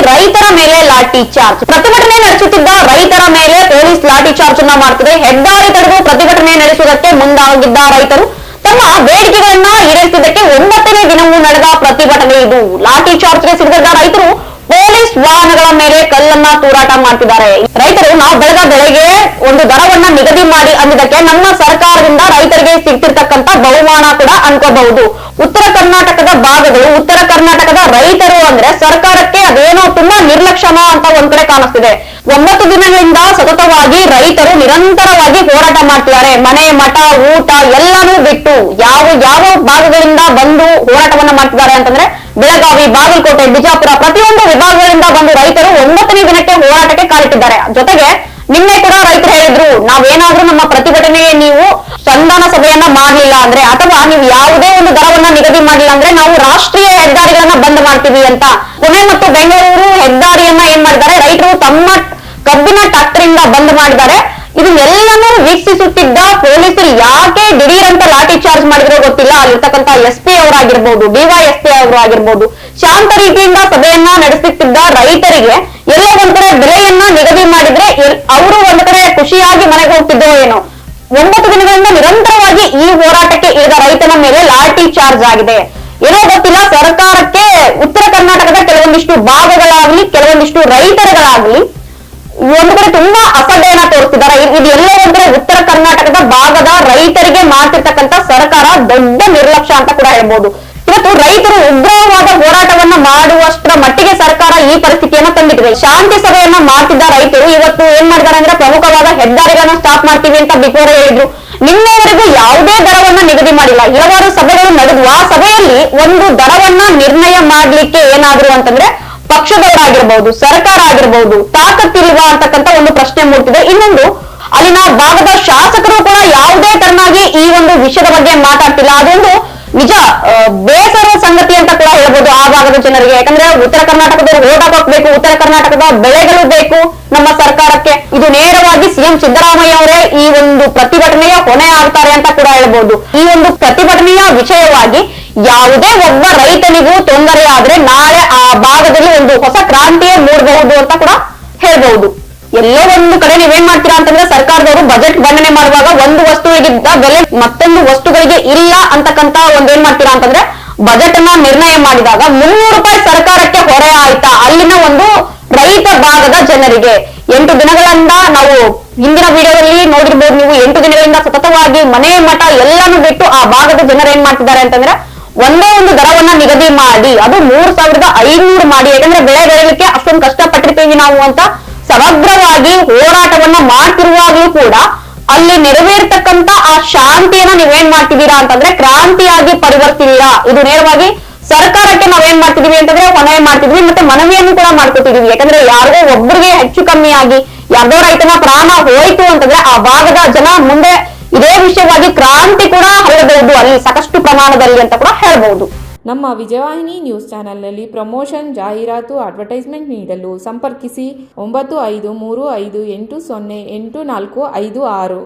ರೈತರ ಮೇಲೆ ಲಾಠಿ ಚಾರ್ಜ್. ಪ್ರತಿಭಟನೆ ನಡೆಸುತ್ತಿದ್ದ ರೈತರ ಮೇಲೆ ಪೊಲೀಸ್ ಲಾಠಿ ಚಾರ್ಜ್ ಅನ್ನ ಮಾಡ್ತಿದೆ. ಹೆದ್ದಾರಿ ತಡೆದು ಪ್ರತಿಭಟನೆ ನಡೆಸುವುದಕ್ಕೆ ಮುಂದಾಗಿದ್ದ ರೈತರು ತಮ್ಮ ಬೇಡಿಕೆಗಳನ್ನ ಈಡೇರಿಸುವುದಕ್ಕೆ 9ನೇ ದಿನವೂ ನಡೆದ ಪ್ರತಿಭಟನೆ ಇದು. ಲಾಠಿ ಚಾರ್ಜ್ಗೆ ಸಿಡಿದ ರೈತರು ಪೊಲೀಸ್ ವಾಹನಗಳ ಮೇಲೆ ಕಲ್ಲನ್ನ ತೂರಾಟ ಮಾಡ್ತಿದ್ದಾರೆ. ರೈತರು ನಾವು ಬೆಳೆದ ಬೆಳೆಗೆ ಒಂದು ದರವನ್ನ ನಿಗದಿ ಮಾಡಿ ಅಂದಿದ್ದಕ್ಕೆ ನಮ್ಮ ಸರ್ಕಾರದಿಂದ ರೈತರಿಗೆ ಸಿಗ್ತಿರ್ತಕ್ಕಂತ ಬಹುಮಾನ ಕೂಡ ಅನ್ಕೋಬಹುದು. ಉತ್ತರ ಕರ್ನಾಟಕದ ಭಾಗಗಳು, ಉತ್ತರ ಕರ್ನಾಟಕದ ರೈತರು ಅಂದ್ರೆ ಸರ್ಕಾರಕ್ಕೆ ಅದೇನೋ ತುಂಬಾ ನಿರ್ಲಕ್ಷ್ಯನೋ ಅಂತ ಒಂದ್ ಕಡೆ ಕಾಣಿಸ್ತಿದೆ. 9 ದಿನಗಳಿಂದ ಸತತವಾಗಿ ರೈತರು ನಿರಂತರವಾಗಿ ಹೋರಾಟ ಮಾಡ್ತಿದ್ದಾರೆ. ಮನೆ, ಮಠ, ಊಟ ಎಲ್ಲಾನು ಬಿಟ್ಟು ಯಾವ ಭಾಗಗಳಿಂದ ಬಂದು ಹೋರಾಟವನ್ನ ಮಾಡ್ತಿದ್ದಾರೆ ಅಂತಂದ್ರೆ ಬೆಳಗಾವಿ, ಬಾಗಲಕೋಟೆ, ಬಿಜಾಪುರ ಪ್ರತಿಯೊಂದು ವಿಭಾಗಗಳಿಂದ ಬಂದು ರೈತರು 9ನೇ ದಿನಕ್ಕೆ ಹೋರಾಟಕ್ಕೆ ಕಾಲಿಟ್ಟಿದ್ದಾರೆ. ಜೊತೆಗೆ ನಿನ್ನೆ ಕೂಡ ರೈತರು ಹೇಳಿದ್ರು, ನಾವೇನಾದ್ರೂ ನಮ್ಮ ಪ್ರತಿಭಟನೆಗೆ ನೀವು ಸಂಧಾನ ಸಭೆಯನ್ನ ಮಾಡ್ಲಿಲ್ಲ ಅಂದ್ರೆ ಅಥವಾ ನೀವು ಯಾವುದೇ ಒಂದು ದರವನ್ನ ನಿಗದಿ ಮಾಡಿಲ್ಲ ಅಂದ್ರೆ ನಾವು ರಾಷ್ಟ್ರೀಯ ಹೆದ್ದಾರಿಗಳನ್ನ ಬಂದ್ ಮಾಡ್ತೀವಿ ಅಂತ. ಪುಣೆ ಮತ್ತು ಬೆಂಗಳೂರು ಹೆದ್ದಾರಿಯನ್ನ ಏನ್ ಮಾಡಿದ್ದಾರೆ, ರೈತರು ತಮ್ಮ ಕಬ್ಬಿನ ಟ್ರಾಕ್ಟರ್ ಬಂದ್ ಮಾಡಿದ್ದಾರೆ. ಇದನ್ನೆಲ್ಲನೂ ವೀಕ್ಷಿಸುತ್ತಿದ್ದ ಪೊಲೀಸರು ಯಾಕೆ ದಿಢೀರ್ ಅಂತ ಲಾಠಿ ಚಾರ್ಜ್ ಮಾಡಿದ್ರೋ ಗೊತ್ತಿಲ್ಲ. ಅಲ್ಲಿರ್ತಕ್ಕಂಥ SP ಅವರಾಗಿರ್ಬೋದು, DYSP ಅವರು ಆಗಿರ್ಬೋದು, ಶಾಂತ ರೀತಿಯಿಂದ ಸಭೆಯನ್ನ ನಡೆಸುತ್ತಿದ್ದ ರೈತರಿಗೆ ಎಲ್ಲೋ ಒಂದ್ ಕಡೆ ಬೆಲೆಯನ್ನ ನಿಗದಿ ಮಾಡಿದ್ರೆ ಅವರು ಒಂದ್ ಕಡೆ ಖುಷಿಯಾಗಿ ಮನೆಗೆ ಹೋಗ್ತಿದ್ದೋ ಏನೋ. 9 ದಿನಗಳಿಂದ ನಿರಂತರವಾಗಿ ಈ ಹೋರಾಟಕ್ಕೆ ಇಳಿದ ರೈತನ ಮೇಲೆ ಲಾಠಿ ಚಾರ್ಜ್ ಆಗಿದೆ. ಏನೋ ಗೊತ್ತಿಲ್ಲ, ಸರ್ಕಾರಕ್ಕೆ ಉತ್ತರ ಕರ್ನಾಟಕದ ಕೆಲವೊಂದಿಷ್ಟು ಭಾಗಗಳಾಗ್ಲಿ, ಕೆಲವೊಂದಿಷ್ಟು ರೈತರುಗಳಾಗ್ಲಿ ಒಂದು ಕಡೆ ತುಂಬಾ ಅಸಡ್ಡೆಯನ್ನ ತೋರಿಸ್ತಿದ್ದಾರೆ. ಇದು ಎಲ್ಲ ಒಂದ್ ಕಡೆ ಉತ್ತರ ಕರ್ನಾಟಕದ ಭಾಗದ ರೈತರಿಗೆ ಮಾಡ್ತಿರ್ತಕ್ಕಂಥ ಸರ್ಕಾರ ದೊಡ್ಡ ನಿರ್ಲಕ್ಷ್ಯ ಅಂತ ಕೂಡ ಹೇಳ್ಬೋದು. ಇವತ್ತು ರೈತರು ಉಗ್ರವಾದ ಹೋರಾಟವನ್ನ ಮಾಡುವಷ್ಟರ ಮಟ್ಟಿಗೆ ಸರ್ಕಾರ ಈ ಪರಿಸ್ಥಿತಿಯನ್ನ ತಂದಿಟ್ಟಿದೆ. ಶಾಂತಿ ಸಭೆಯನ್ನ ಮಾಡ್ತಿದ್ದ ರೈತರು ಇವತ್ತು ಏನ್ ಮಾಡಿದಾರೆ ಅಂದ್ರೆ ಪ್ರಮುಖವಾದ ಹೆದ್ದಾರಿಗಳನ್ನ ಸ್ಟಾಪ್ ಮಾಡ್ತೀವಿ ಅಂತ ಬಿಫೋರ್ ಹೇಳಿದ್ರು. ನಿನ್ನೆವರೆಗೂ ಯಾವುದೇ ದರವನ್ನ ನಿಗದಿ ಮಾಡಿಲ್ಲ. ಹಲವಾರು ಸಭೆಗಳು ನಡೆದು ಆ ಸಭೆಯಲ್ಲಿ ಒಂದು ದರವನ್ನ ನಿರ್ಣಯ ಮಾಡ್ಲಿಕ್ಕೆ ಏನಾದ್ರು ಅಂತಂದ್ರೆ ಪಕ್ಷದವರಾಗಿರ್ಬಹುದು, ಸರ್ಕಾರ ಆಗಿರ್ಬಹುದು, ತಾಕತ್ತಿಲ್ವಾ ಅಂತಕ್ಕಂಥ ಒಂದು ಪ್ರಶ್ನೆ ಮೂಡ್ತಿದೆ. ಇನ್ನೊಂದು, ಅಲ್ಲಿನ ಭಾಗದ ಶಾಸಕರು ಕೂಡ ಯಾವುದೇ ತರನಾಗಿ ಈ ಒಂದು ವಿಷಯದ ಬಗ್ಗೆ ಮಾತಾಡ್ತಿಲ್ಲ. ಅದೊಂದು ನಿಜ ಬೇಸರ ಸಂಗತಿ ಅಂತ ಕೂಡ ಹೇಳ್ಬೋದು ಆ ಭಾಗದ ಜನರಿಗೆ. ಯಾಕಂದ್ರೆ ಉತ್ತರ ಕರ್ನಾಟಕದವರು ಓಟ್ ಹಾಕಬೇಕು, ಉತ್ತರ ಕರ್ನಾಟಕದ ಬೆಳೆಗಳು ಬೇಕು ನಮ್ಮ ಸರ್ಕಾರಕ್ಕೆ. ಇದು ನೇರವಾಗಿ CM ಸಿದ್ದರಾಮಯ್ಯ ಅವರೇ ಈ ಒಂದು ಪ್ರತಿಭಟನೆಯ ಹೊಣೆ ಆಗ್ತಾರೆ ಅಂತ ಕೂಡ ಹೇಳ್ಬೋದು. ಈ ಒಂದು ಪ್ರತಿಭಟನೆಯ ವಿಷಯವಾಗಿ ಯಾವುದೇ ಒಬ್ಬ ರೈತನಿಗೂ ತೊಂದರೆ ಆದ್ರೆ ನಾಳೆ ಆ ಭಾಗದಲ್ಲಿ ಒಂದು ಹೊಸ ಕ್ರಾಂತಿಯೇ ಮೂಡಬಹುದು ಅಂತ ಕೂಡ ಹೇಳ್ಬಹುದು. ಎಲ್ಲೋ ಒಂದು ಕಡೆ ನೀವೇನ್ ಮಾಡ್ತೀರಾ ಅಂತಂದ್ರೆ ಸರ್ಕಾರದವರು ಬಜೆಟ್ ಮಂಡನೆ ಮಾಡುವಾಗ ಒಂದು ವಸ್ತುವಿಗಿದ್ದ ಬೆಲೆ ಮತ್ತೊಂದು ವಸ್ತುಗಳಿಗೆ ಇಲ್ಲ ಅಂತಕ್ಕಂತ ಒಂದೇನ್ ಮಾಡ್ತೀರಾ ಅಂತಂದ್ರೆ ಬಜೆಟ್ ಅನ್ನ ನಿರ್ಣಯ ಮಾಡಿದಾಗ 300 ರೂಪಾಯಿ ಸರ್ಕಾರಕ್ಕೆ ಹೊರೆ ಆಯ್ತಾ ಅಲ್ಲಿನ ಒಂದು ರೈತ ಭಾಗದ ಜನರಿಗೆ. 8 ದಿನಗಳಿಂದ ನಾವು ಹಿಂದಿನ ವಿಡಿಯೋದಲ್ಲಿ ನೋಡಿರ್ಬೋದು ನೀವು, 8 ದಿನಗಳಿಂದ ಸತತವಾಗಿ ಮನೆ, ಮಠ ಎಲ್ಲಾನು ಬಿಟ್ಟು ಆ ಭಾಗದ ಜನರು ಏನ್ ಮಾಡ್ತಿದ್ದಾರೆ ಅಂತಂದ್ರೆ ಒಂದೇ ಒಂದು ದರವನ್ನ ನಿಗದಿ ಮಾಡಿ ಅದು 3500 ಮಾಡಿ. ಯಾಕಂದ್ರೆ ಬೆಳೆ ಬೆಳೆಯಲಿಕ್ಕೆ ಅಷ್ಟೊಂದು ಕಷ್ಟಪಟ್ಟಿರ್ತೀವಿ ನಾವು ಅಂತ ಸಮಗ್ರವಾಗಿ ಹೋರಾಟವನ್ನ ಮಾಡ್ತಿರುವಾಗ್ಲೂ ಕೂಡ ಅಲ್ಲಿ ನೆರವೇರ್ತಕ್ಕಂತ ಆ ಶಾಂತಿಯನ್ನ ನೀವೇನ್ ಮಾಡ್ತಿದ್ದೀರಾ ಅಂತಂದ್ರೆ ಕ್ರಾಂತಿಯಾಗಿ ಪರಿವರ್ತಿದ್ದೀರಾ. ಇದು ನೇರವಾಗಿ ಸರ್ಕಾರಕ್ಕೆ ನಾವೇನ್ ಮಾಡ್ತಿದೀವಿ ಅಂತಂದ್ರೆ ಹೊಣೆ ಮಾಡ್ತಿದ್ವಿ, ಮತ್ತೆ ಮನವಿಯನ್ನು ಕೂಡ ಮಾಡ್ಕೊತಿದೀವಿ. ಯಾಕಂದ್ರೆ ಯಾರಿಗೋ ಒಬ್ಬರಿಗೆ ಹೆಚ್ಚು ಕಮ್ಮಿ ಆಗಿ ಯಾವ್ದೋ ರೈತನ ಪ್ರಾಣ ಹೋಯ್ತು ಅಂತಂದ್ರೆ ಆ ಭಾಗದ ಜನ ಮುಂದೆ ಇದೇ ವಿಷಯವಾಗಿ ಕ್ರಾಂತಿ ಕೂಡ ಹರಡಬಹುದು ಅಲ್ಲಿ ಸಾಕಷ್ಟು ಪ್ರಮಾಣದಲ್ಲಿ ಅಂತ ಕೂಡ ಹೇಳ್ಬಹುದು. ನಮ್ಮ ವಿಜಯವಾಹಿನಿ ನ್ಯೂಸ್ ಚಾನೆಲ್ನಲ್ಲಿ ಪ್ರಮೋಷನ್, ಜಾಹೀರಾತು, ಅಡ್ವರ್ಟೈಸ್ಮೆಂಟ್ ನೀಡಲು ಸಂಪರ್ಕಿಸಿ 9535808456.